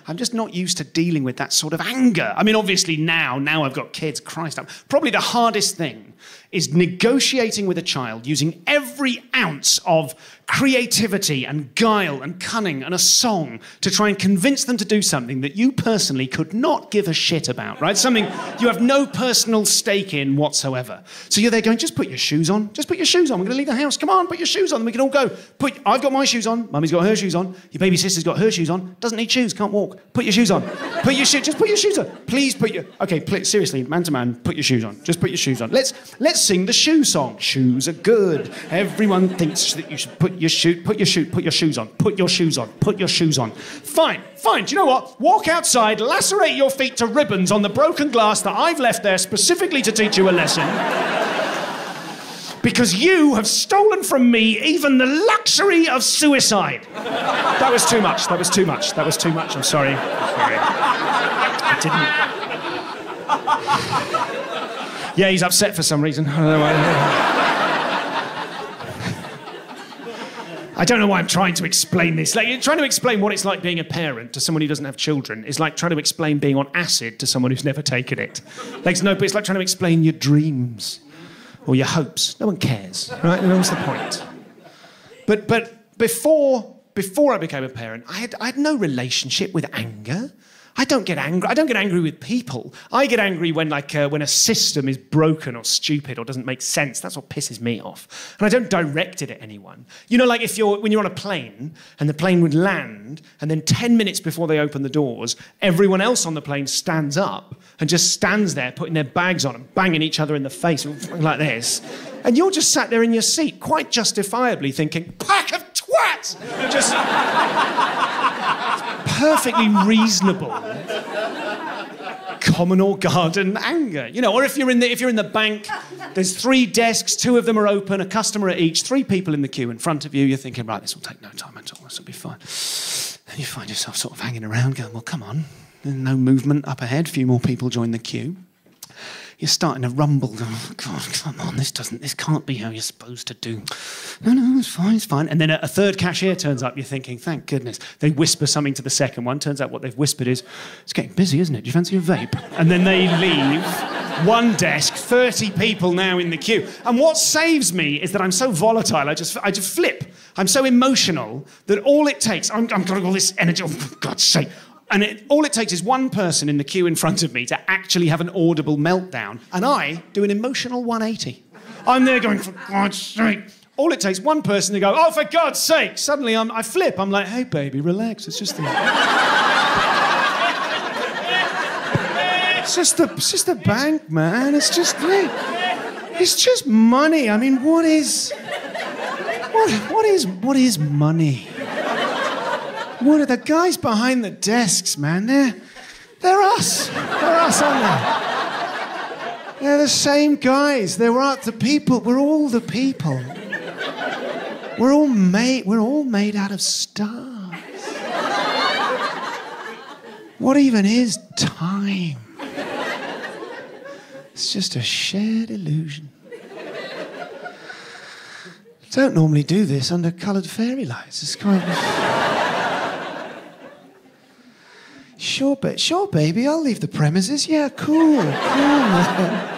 I'm just not used to dealing with that sort of anger. I mean, obviously now I've got kids, Christ. Probably the hardest thing is negotiating with a child using every ounce of creativity and guile and cunning and a song to try and convince them to do something that you personally could not give a shit about, right? Something you have no personal stake in whatsoever. So you're there going, just put your shoes on. Just put your shoes on. We're going to leave the house. Come on, put your shoes on. We can all go. I've got my shoes on. Mummy's got her shoes on. Your baby sister's got her shoes on. Doesn't need shoes. Can't walk. Put your shoes on. Just put your shoes on. Please put your... Okay, seriously, man to man, put your shoes on. Just put your shoes on. Let's sing the shoe song. Shoes are good. Everyone thinks that you should put your shoes on. Put your shoes on. Put your shoes on. Fine. Do you know what? Walk outside, lacerate your feet to ribbons on the broken glass that I've left there specifically to teach you a lesson. Because you have stolen from me even the luxury of suicide. That was too much. I'm sorry. I didn't... Yeah, he's upset for some reason. I don't know why. I don't know why I'm trying to explain this. Like, trying to explain what it's like being a parent to someone who doesn't have children is like trying to explain being on acid to someone who's never taken it. But it's like trying to explain your dreams or your hopes. No one cares, right? And what's the point? But before I became a parent, I had no relationship with anger. I don't get angry with people. I get angry when a system is broken or stupid or doesn't make sense. That's what pisses me off. And I don't direct it at anyone. You know, like when you're on a plane and the plane would land and then 10 minutes before they open the doors, everyone else on the plane stands up and just stands there putting their bags on and banging each other in the face like this. And you're just sat there in your seat, quite justifiably thinking, pack of twats! Just... perfectly reasonable common or garden anger, you know. Or if you're in the bank, there's 3 desks, 2 of them are open, a customer at each, 3 people in the queue in front of you. You're thinking, right, this will take no time at all. This will be fine. And you find yourself sort of hanging around, going, well, come on, there's no movement up ahead. A few more people join the queue. You're starting to rumble. Oh, God, come on, this can't be how you're supposed to do. No, it's fine. And then a third cashier turns up. You're thinking, thank goodness. They whisper something to the second one. Turns out what they've whispered is, it's getting busy, isn't it? Do you fancy a vape? And then they leave. 1 desk, 30 people now in the queue. And what saves me is that I'm so volatile, I just flip. I'm so emotional that all it takes, I've got all this energy, oh, for God's sake. And all it takes is 1 person in the queue in front of me to actually have an audible meltdown, and I do an emotional 180. I'm there going, for God's sake. All it takes 1 person to go, oh, for God's sake. Suddenly I flip. I'm like, hey, baby, relax. It's just the... it's just the bank, man. It's just money. I mean, what is money? What are the guys behind the desks, man? They're us. They're us, aren't they? They're the same guys. They're the people. We're all the people. We're all made out of stars. What even is time? It's just a shared illusion. Don't normally do this under coloured fairy lights. It's kind of... Sure, baby, I'll leave the premises. Yeah, cool, man.